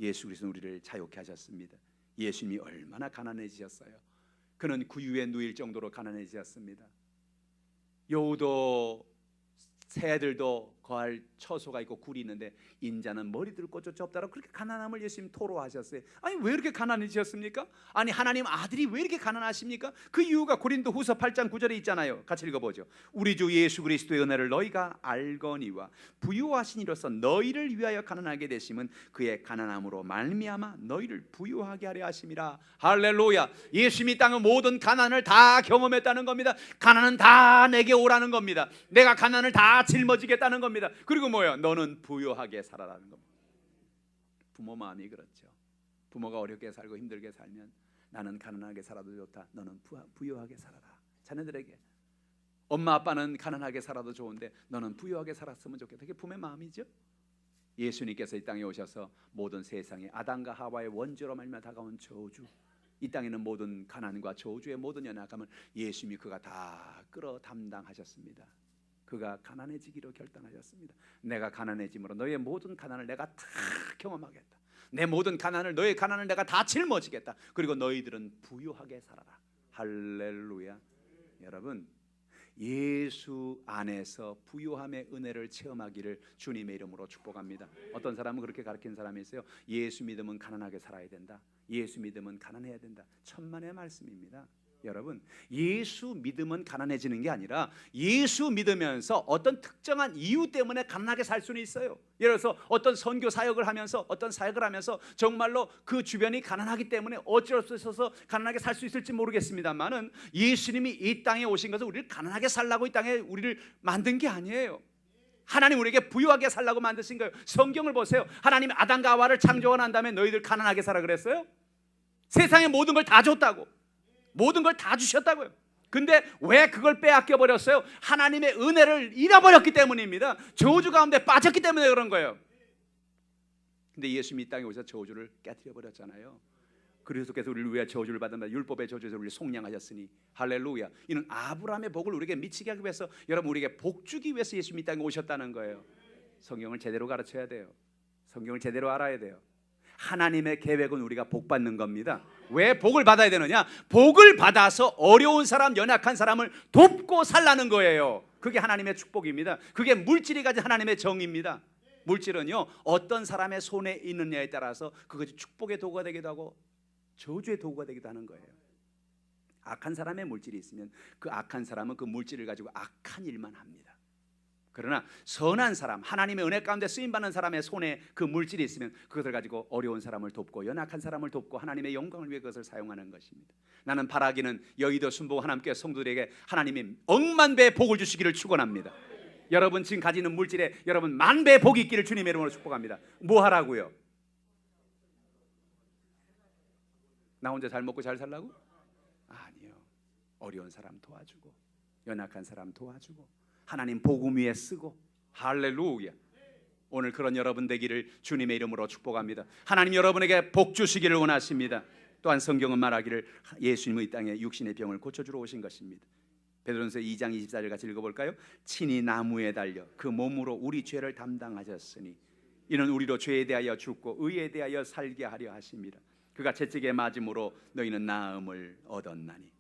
예수 그리스도는 우리를 자유케 하셨습니다. 예수님이 얼마나 가난해지셨어요. 그는 구유에 누일 정도로 가난해지셨습니다. 여우도 새들도 거할 처소가 있고 굴이 있는데 인자는 머리들 꽂혀 없다라고 그렇게 가난함을 예수님 토로하셨어요. 아니 왜 이렇게 가난해지셨습니까? 아니 하나님 아들이 왜 이렇게 가난하십니까? 그 이유가 고린도후서 8장 9절에 있잖아요. 같이 읽어보죠. 우리 주 예수 그리스도의 은혜를 너희가 알거니와 부유하신 이로서 너희를 위하여 가난하게 되심은 그의 가난함으로 말미암아 너희를 부유하게 하려 하심이라. 할렐루야. 예수님이 땅의 모든 가난을 다 경험했다는 겁니다. 가난은 다 내게 오라는 겁니다. 내가 가난을 다 짊어지겠다는 겁니다. 그리고 뭐예요? 너는 부유하게 살아라는 겁니다. 부모 마음이 그렇죠. 부모가 어렵게 살고 힘들게 살면 나는 가난하게 살아도 좋다. 너는 부유하게 살아라. 자녀들에게 엄마 아빠는 가난하게 살아도 좋은데 너는 부유하게 살았으면 좋겠다. 그게 부모의 마음이죠. 예수님께서 이 땅에 오셔서 모든 세상에 아담과 하와의 원죄로 말미암아 다가온 저주, 이 땅에는 모든 가난과 저주의 모든 연약함을 예수님이 그가 다 끌어 담당하셨습니다. 그가 가난해지기로 결단하셨습니다. 내가 가난해짐으로 너의 모든 가난을 내가 다 경험하겠다. 내 모든 가난을, 너의 가난을 내가 다 짊어지겠다. 그리고 너희들은 부유하게 살아라. 할렐루야. 여러분 예수 안에서 부유함의 은혜를 체험하기를 주님의 이름으로 축복합니다. 어떤 사람은 그렇게 가르치는 사람이 있어요. 예수 믿으면 가난하게 살아야 된다. 예수 믿으면 가난해야 된다. 천만의 말씀입니다. 여러분 예수 믿으면 가난해지는 게 아니라 예수 믿으면서 어떤 특정한 이유 때문에 가난하게 살 수는 있어요. 예를 들어서 어떤 선교 사역을 하면서 어떤 사역을 하면서 정말로 그 주변이 가난하기 때문에 어쩔 수 없어서 가난하게 살 수 있을지 모르겠습니다만은 예수님이 이 땅에 오신 것은 우리를 가난하게 살라고 이 땅에 우리를 만든 게 아니에요. 하나님 우리에게 부유하게 살라고 만드신 거예요. 성경을 보세요. 하나님이 아담과 하와를 창조하고 난 다음에 너희들 가난하게 살아 그랬어요? 세상의 모든 걸 다 줬다고, 모든 걸 다 주셨다고요. 근데 왜 그걸 빼앗겨 버렸어요? 하나님의 은혜를 잃어버렸기 때문입니다. 저주 가운데 빠졌기 때문에 그런 거예요. 근데 예수님이 이 땅에 오셔서 저주를 깨뜨려 버렸잖아요. 그리스도께서 우리를 위해 저주를 받은 율법의 저주에서 우리를 속량하셨으니 할렐루야. 이는 아브라함의 복을 우리에게 미치게 하기 위해서, 여러분 우리에게 복 주기 위해서 예수님이 이 땅에 오셨다는 거예요. 성경을 제대로 가르쳐야 돼요. 성경을 제대로 알아야 돼요. 하나님의 계획은 우리가 복 받는 겁니다. 왜 복을 받아야 되느냐? 복을 받아서 어려운 사람, 연약한 사람을 돕고 살라는 거예요. 그게 하나님의 축복입니다. 그게 물질이 가진 하나님의 정의입니다. 물질은요 어떤 사람의 손에 있느냐에 따라서 그것이 축복의 도구가 되기도 하고 저주의 도구가 되기도 하는 거예요. 악한 사람의 물질이 있으면 그 악한 사람은 그 물질을 가지고 악한 일만 합니다. 그러나 선한 사람, 하나님의 은혜 가운데 쓰임받는 사람의 손에 그 물질이 있으면 그것을 가지고 어려운 사람을 돕고 연약한 사람을 돕고 하나님의 영광을 위해 그것을 사용하는 것입니다. 나는 바라기는 여의도 순복 하나님께 성도들에게 하나님이 억만 배의 복을 주시기를 축원합니다. 여러분 지금 가지는 물질에 여러분 만 배의 복이 있기를 주님의 이름으로 축복합니다. 뭐 하라고요? 나 혼자 잘 먹고 잘 살라고? 아니요. 어려운 사람 도와주고 연약한 사람 도와주고 하나님 복음 위에 쓰고. 할렐루야. 오늘 그런 여러분 되기를 주님의 이름으로 축복합니다. 하나님 여러분에게 복 주시기를 원하십니다. 또한 성경은 말하기를 예수님은 이 땅에 육신의 병을 고쳐주러 오신 것입니다. 베드로전서 2장 24절 같이 읽어볼까요? 친히 나무에 달려 그 몸으로 우리 죄를 담당하셨으니 이는 우리로 죄에 대하여 죽고 의에 대하여 살게 하려 하십니다. 그가 채찍에 맞음으로 너희는 나음을 얻었나니.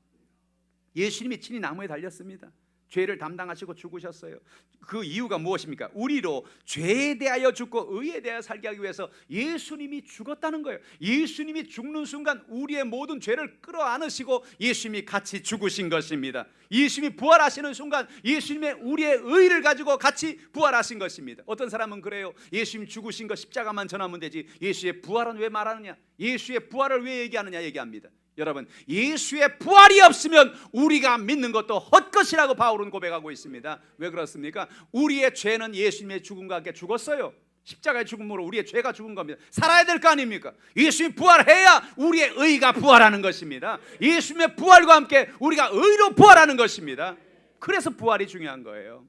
예수님이 친히 나무에 달렸습니다. 죄를 담당하시고 죽으셨어요. 그 이유가 무엇입니까? 우리로 죄에 대하여 죽고 의에 대하여 살게 하기 위해서 예수님이 죽었다는 거예요. 예수님이 죽는 순간 우리의 모든 죄를 끌어안으시고 예수님이 같이 죽으신 것입니다. 예수님이 부활하시는 순간 예수님의 우리의 의를 가지고 같이 부활하신 것입니다. 어떤 사람은 그래요. 예수님 죽으신 거 십자가만 전하면 되지 예수의 부활은 왜 말하느냐, 예수의 부활을 왜 얘기하느냐 얘기합니다. 여러분, 예수의 부활이 없으면 우리가 믿는 것도 헛것이라고 바울은 고백하고 있습니다. 왜 그렇습니까? 우리의 죄는 예수님의 죽음과 함께 죽었어요. 십자가의 죽음으로 우리의 죄가 죽은 겁니다. 살아야 될 거 아닙니까? 예수님이 부활해야 우리의 의가 부활하는 것입니다. 예수님의 부활과 함께 우리가 의로 부활하는 것입니다. 그래서 부활이 중요한 거예요.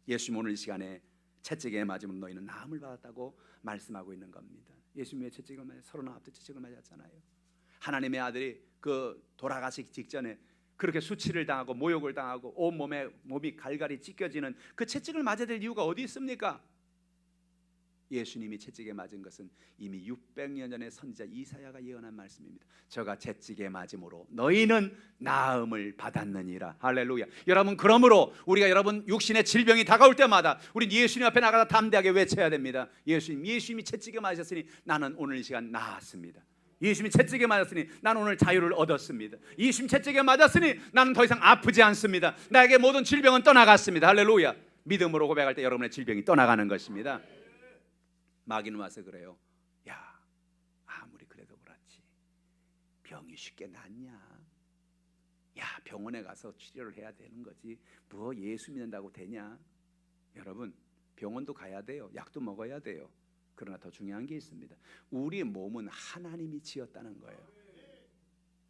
예수님 오늘 이 시간에 채찍에 맞으면 너희는 나음을 받았다고 말씀하고 있는 겁니다. 예수님의 채찍을 맞아 39대 채찍을 맞았잖아요. 하나님의 아들이 그 돌아가시기 직전에 그렇게 수치를 당하고 모욕을 당하고 온 몸이 갈갈이 찢겨지는 그 채찍을 맞아야 될 이유가 어디 있습니까? 예수님이 채찍에 맞은 것은 이미 600년 전에 선지자 이사야가 예언한 말씀입니다. 저가 채찍에 맞음으로 너희는 나음을 받았느니라. 할렐루야. 여러분, 그러므로 우리가 여러분 육신의 질병이 다가올 때마다 우린 예수님 앞에 나가서 담대하게 외쳐야 됩니다. 예수님이 채찍에 맞으셨으니 나는 오늘 이 시간 나았습니다. 예수님이 채찍에 맞았으니 나는 오늘 자유를 얻었습니다. 예수님 채찍에 맞았으니 나는 더 이상 아프지 않습니다. 나에게 모든 질병은 떠나갔습니다. 할렐루야. 믿음으로 고백할 때 여러분의 질병이 떠나가는 것입니다. 마귀는 와서 그래요. 야, 아무리 그래도 그렇지 병이 쉽게 낫냐? 야, 병원에 가서 치료를 해야 되는 거지 뭐 예수 믿는다고 되냐? 여러분, 병원도 가야 돼요. 약도 먹어야 돼요. 그러나 더 중요한 게 있습니다. 우리 몸은 하나님이 지었다는 거예요.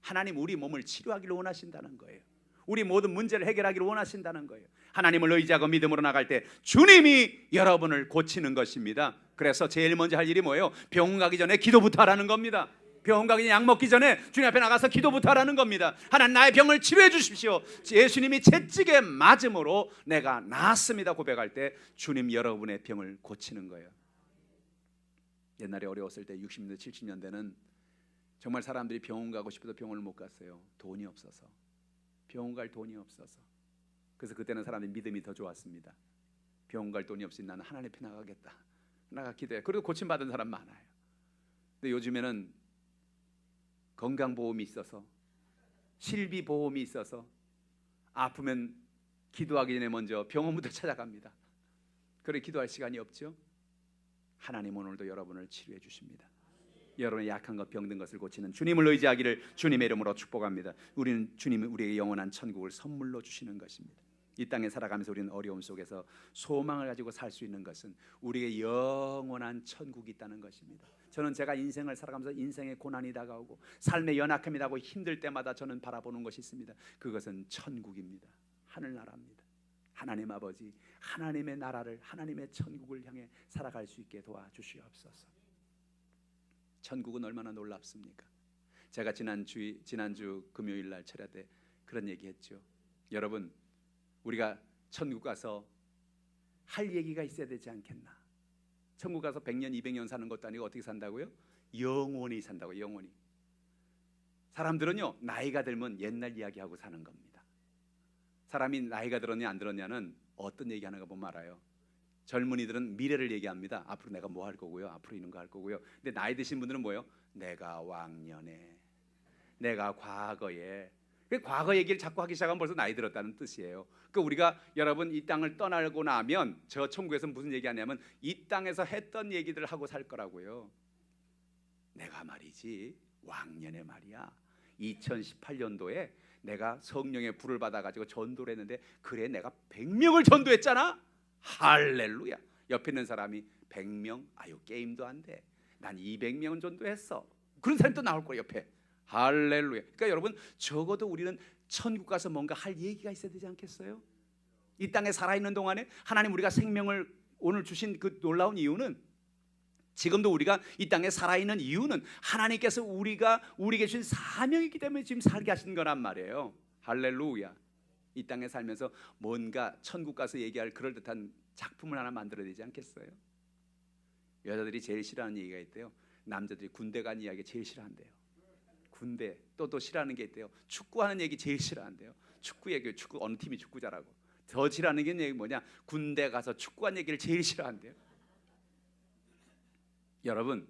하나님 우리 몸을 치료하기를 원하신다는 거예요. 우리 모든 문제를 해결하기를 원하신다는 거예요. 하나님을 의지하고 믿음으로 나갈 때 주님이 여러분을 고치는 것입니다. 그래서 제일 먼저 할 일이 뭐예요? 병원 가기 전에 기도부터 하라는 겁니다. 병원 가기 전에 약 먹기 전에 주님 앞에 나가서 기도부터 하라는 겁니다. 하나님 나의 병을 치료해 주십시오. 예수님이 채찍에 맞음으로 내가 나았습니다 고백할 때 주님 여러분의 병을 고치는 거예요. 옛날에 어려웠을 때 60년대 70년대는 정말 사람들이 병원 가고 싶어도 병원을 못 갔어요. 돈이 없어서. 병원 갈 돈이 없어서. 그래서 그때는 사람들이 믿음이 더 좋았습니다. 병원 갈 돈이 없으니 나는 하나님 앞에 나가겠다. 나가 기도해. 그리고 고침받은 사람 많아요. 근데 요즘에는 건강보험이 있어서 실비보험이 있어서 아프면 기도하기 전에 먼저 병원부터 찾아갑니다. 그래 기도할 시간이 없죠. 하나님 오늘도 여러분을 치료해 주십니다. 여러분의 약한 것 병든 것을 고치는 주님을 의지하기를 주님의 이름으로 축복합니다. 우리는 주님이 우리에게 영원한 천국을 선물로 주시는 것입니다. 이 땅에 살아가면서 우리는 어려움 속에서 소망을 가지고 살 수 있는 것은 우리에게 영원한 천국이 있다는 것입니다. 저는 제가 인생을 살아가면서 인생의 고난이 다가오고 삶의 연약함이 다가오고 힘들 때마다 저는 바라보는 것이 있습니다. 그것은 천국입니다. 하늘나라입니다. 하나님 아버지, 하나님의 나라를, 하나님의 천국을 향해 살아갈 수 있게 도와주시옵소서. 천국은 얼마나 놀랍습니까? 제가 지난주 금요일 날 철야 때 그런 얘기했죠. 여러분, 우리가 천국 가서 할 얘기가 있어야 되지 않겠나? 천국 가서 100년 200년 사는 것도 아니고 어떻게 산다고요? 영원히 산다고. 영원히. 사람들은요 나이가 들면 옛날 이야기하고 사는 겁니다. 사람이 나이가 들었냐 안 들었냐는 어떤 얘기하는가 보면 알아요. 젊은이들은 미래를 얘기합니다. 앞으로 내가 뭐 할 거고요, 앞으로 이런 거 할 거고요. 근데 나이 드신 분들은 뭐예요? 내가 왕년에, 내가 과거에. 과거 얘기를 자꾸 하기 시작하면 벌써 나이 들었다는 뜻이에요. 그러니까 우리가 여러분 이 땅을 떠나고 나면 저 천국에서 무슨 얘기하냐면 이 땅에서 했던 얘기들을 하고 살 거라고요. 내가 말이지 왕년에 말이야 2018년도에 내가 성령의 불을 받아가지고 전도를 했는데 그래 내가 100명을 전도했잖아. 할렐루야. 옆에 있는 사람이 100명? 아유 게임도 안 돼. 난 200명은 전도했어. 그런 사람이 또 나올 거야 옆에. 할렐루야. 그러니까 여러분 적어도 우리는 천국 가서 뭔가 할 얘기가 있어야 되지 않겠어요? 이 땅에 살아있는 동안에 하나님 우리가 생명을 오늘 주신 그 놀라운 이유는 지금도 우리가 이 땅에 살아있는 이유는 하나님께서 우리에게 주신 사명이기 때문에 지금 살게 하신 거란 말이에요. 할렐루야. 이 땅에 살면서 뭔가 천국 가서 얘기할 그럴듯한 작품을 하나 만들어야 되지 않겠어요? 여자들이 제일 싫어하는 얘기가 있대요. 남자들이 군대 간 이야기 제일 싫어한대요. 군대 또 싫어하는 게 있대요. 축구하는 얘기 제일 싫어한대요. 축구 얘기, 축구 어느 팀이 축구 잘하고. 더 싫어하는 게 얘기 뭐냐? 군대 가서 축구한 얘기를 제일 싫어한대요. 여러분,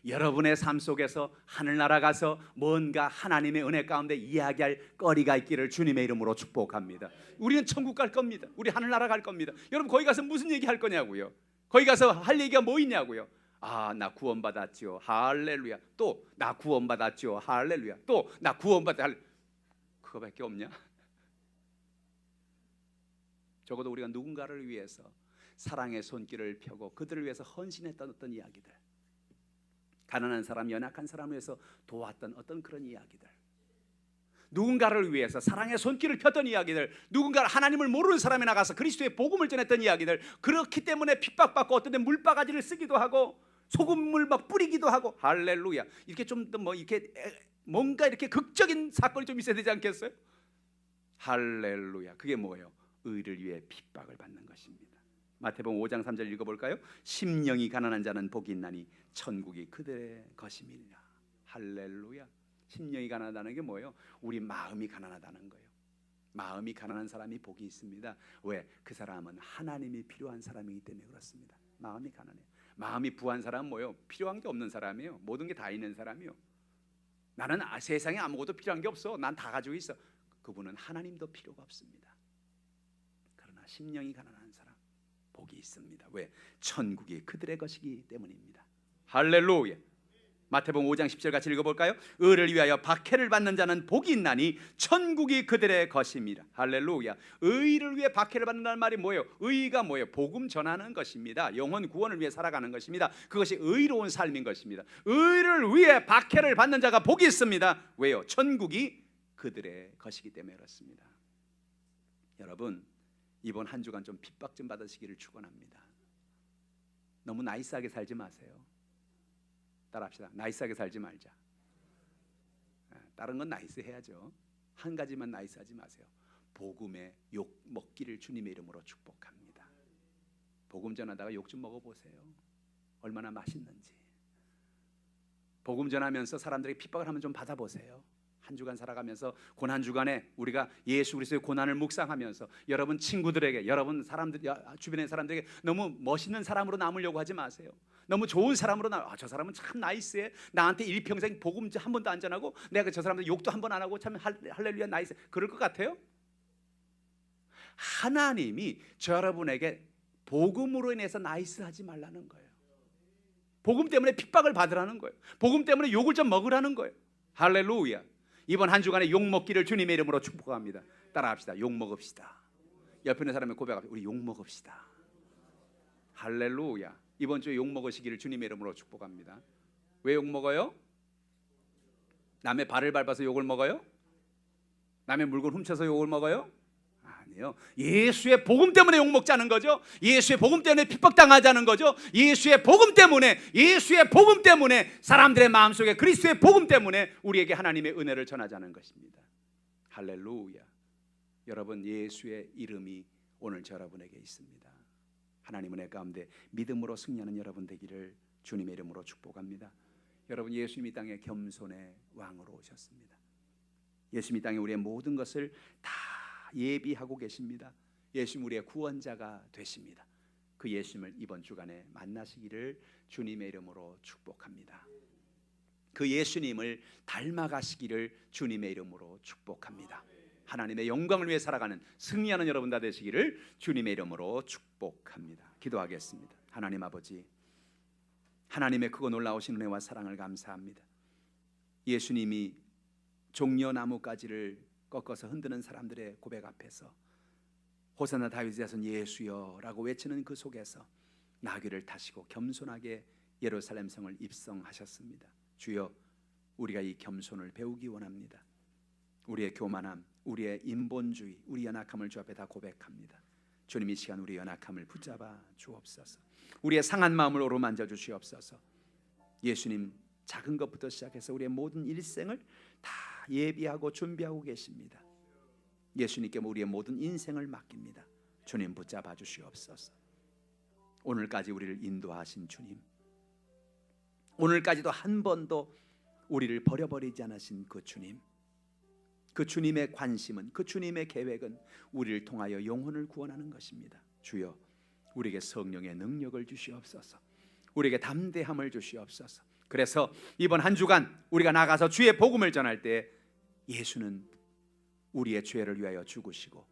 여러분의 삶 속에서 하늘나라 가서 뭔가 하나님의 은혜 가운데 이야기할 거리가 있기를 주님의 이름으로 축복합니다. 우리는 천국 갈 겁니다. 우리 하늘나라 갈 겁니다. 여러분 거기 가서 무슨 얘기 할 거냐고요? 거기 가서 할 얘기가 뭐 있냐고요? 아, 나 구원받았지요. 할렐루야. 또 나 구원받았지요. 할렐루야. 또 나 구원받았. 그거밖에 없냐? 적어도 우리가 누군가를 위해서 사랑의 손길을 펴고 그들을 위해서 헌신했던 어떤 이야기들, 가난한 사람, 연약한 사람을 위해서 도왔던 어떤 그런 이야기들, 누군가를 위해서 사랑의 손길을 폈던 이야기들, 누군가 하나님을 모르는 사람이 나가서 그리스도의 복음을 전했던 이야기들, 그렇기 때문에 핍박받고 어떤 때 물바가지를 쓰기도 하고 소금물 막 뿌리기도 하고, 할렐루야. 이렇게 좀 더 뭐 이렇게 뭔가 이렇게 극적인 사건이 좀 있어야 되지 않겠어요? 할렐루야. 그게 뭐예요? 의를 위해 핍박을 받는 것입니다. 마태복음 5장 3절 읽어볼까요? 심령이 가난한 자는 복이 있나니 천국이 그들의 것임이니라. 할렐루야. 심령이 가난하다는 게 뭐예요? 우리 마음이 가난하다는 거예요. 마음이 가난한 사람이 복이 있습니다. 왜? 그 사람은 하나님이 필요한 사람이기 때문에 그렇습니다. 마음이 가난해요. 마음이 부한 사람은 뭐예요? 필요한 게 없는 사람이에요. 모든 게 다 있는 사람이에요. 나는 세상에 아무것도 필요한 게 없어. 난 다 가지고 있어. 그분은 하나님도 필요가 없습니다. 그러나 심령이 가난한 사람 복이 있습니다. 왜? 천국이 그들의 것이기 때문입니다. 할렐루야. 마태복음 5장 10절 같이 읽어볼까요? 의를 위하여 박해를 받는 자는 복이 있나니 천국이 그들의 것입니다. 할렐루야. 의를 위해 박해를 받는다는 말이 뭐예요? 의가 뭐예요? 복음 전하는 것입니다. 영혼 구원을 위해 살아가는 것입니다. 그것이 의로운 삶인 것입니다. 의를 위해 박해를 받는 자가 복이 있습니다. 왜요? 천국이 그들의 것이기 때문에 그렇습니다. 여러분, 이번 한 주간 좀 핍박 좀 받으시기를 축원합니다. 너무 나이스하게 살지 마세요. 따라합시다. 나이스하게 살지 말자. 다른 건 나이스 해야죠. 한 가지만 나이스하지 마세요. 복음의 욕 먹기를 주님의 이름으로 축복합니다. 복음 전하다가 욕 좀 먹어보세요. 얼마나 맛있는지. 복음 전하면서 사람들에게 핍박을 하면 좀 받아보세요. 한 주간 살아가면서 고난 주간에 우리가 예수 그리스도의 고난을 묵상하면서 여러분 친구들에게, 여러분 사람들, 주변의 사람들에게 너무 멋있는 사람으로 남으려고 하지 마세요. 너무 좋은 사람으로 저 사람은 참 나이스해. 나한테 일평생 복음 한 번도 안 전하고 내가 저 사람들 욕도 한 번 안 하고 참 할렐루야 나이스. 그럴 것 같아요? 하나님이 저 여러분에게 복음으로 인해서 나이스하지 말라는 거예요. 복음 때문에 핍박을 받으라는 거예요. 복음 때문에 욕을 좀 먹으라는 거예요. 할렐루야. 이번 한 주간에 욕 먹기를 주님의 이름으로 축복합니다. 따라합시다. 욕 먹읍시다. 옆에 있는 사람의 고백합시다. 우리 욕 먹읍시다. 할렐루야. 이번 주에 욕 먹으시기를 주님의 이름으로 축복합니다. 왜 욕 먹어요? 남의 발을 밟아서 욕을 먹어요? 남의 물건 훔쳐서 욕을 먹어요? 아니요. 예수의 복음 때문에 욕 먹자는 거죠. 예수의 복음 때문에 핍박당하자는 거죠. 예수의 복음 때문에, 예수의 복음 때문에, 사람들의 마음속에 그리스도의 복음 때문에 우리에게 하나님의 은혜를 전하자는 것입니다. 할렐루야. 여러분, 예수의 이름이 오늘 저 여러분에게 있습니다. 하나님 은혜 가운데 믿음으로 승리하는 여러분 되기를 주님의 이름으로 축복합니다. 여러분, 예수님이 땅에 겸손의 왕으로 오셨습니다. 예수님이 땅에 우리의 모든 것을 다 예비하고 계십니다. 예수님 우리의 구원자가 되십니다. 그 예수님을 이번 주간에 만나시기를 주님의 이름으로 축복합니다. 그 예수님을 닮아가시기를 주님의 이름으로 축복합니다. 하나님의 영광을 위해 살아가는 승리하는 여러분 다 되시기를 주님의 이름으로 축복합니다. 기도하겠습니다. 하나님 아버지, 하나님의 크고 놀라우신 은혜와 사랑을 감사합니다. 예수님이 종려나무가지를 꺾어서 흔드는 사람들의 고백 앞에서 호산나 다윗의 자손 예수여 라고 외치는 그 속에서 나귀를 타시고 겸손하게 예루살렘 성을 입성하셨습니다. 주여, 우리가 이 겸손을 배우기 원합니다. 우리의 교만함, 우리의 인본주의, 우리 연약함을 주 앞에 다 고백합니다. 주님, 이 시간 우리 연약함을 붙잡아 주옵소서. 우리의 상한 마음을 오로만져 주시옵소서. 예수님, 작은 것부터 시작해서 우리의 모든 일생을 다 예비하고 준비하고 계십니다. 예수님께 우리의 모든 인생을 맡깁니다. 주님, 붙잡아 주시옵소서. 오늘까지 우리를 인도하신 주님, 오늘까지도 한 번도 우리를 버려버리지 않으신 그 주님, 그 주님의 관심은, 그 주님의 계획은 우리를 통하여 영혼을 구원하는 것입니다. 주여, 우리에게 성령의 능력을 주시옵소서. 우리에게 담대함을 주시옵소서. 그래서 이번 한 주간 우리가 나가서 주의 복음을 전할 때 예수는 우리의 죄를 위하여 죽으시고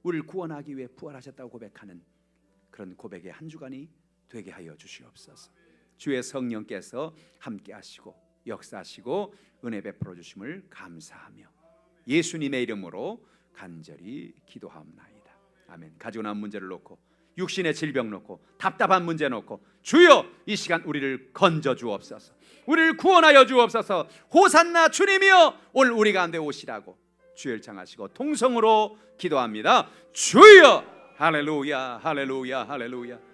우리를 구원하기 위해 부활하셨다고 고백하는 그런 고백의 한 주간이 되게 하여 주시옵소서. 주의 성령께서 함께 하시고 역사하시고 은혜 베풀어 주심을 감사하며 예수님의 이름으로 간절히 기도하옵나이다. 아멘. 가지고 남은 문제를 놓고 육신의 질병 놓고 답답한 문제 놓고 주여 이 시간 우리를 건져 주옵소서. 우리를 구원하여 주옵소서. 호산나 주님이여 오늘 우리 가운데 오시라고 주를 청하시고 통성으로 기도합니다. 주여 할렐루야 할렐루야 할렐루야.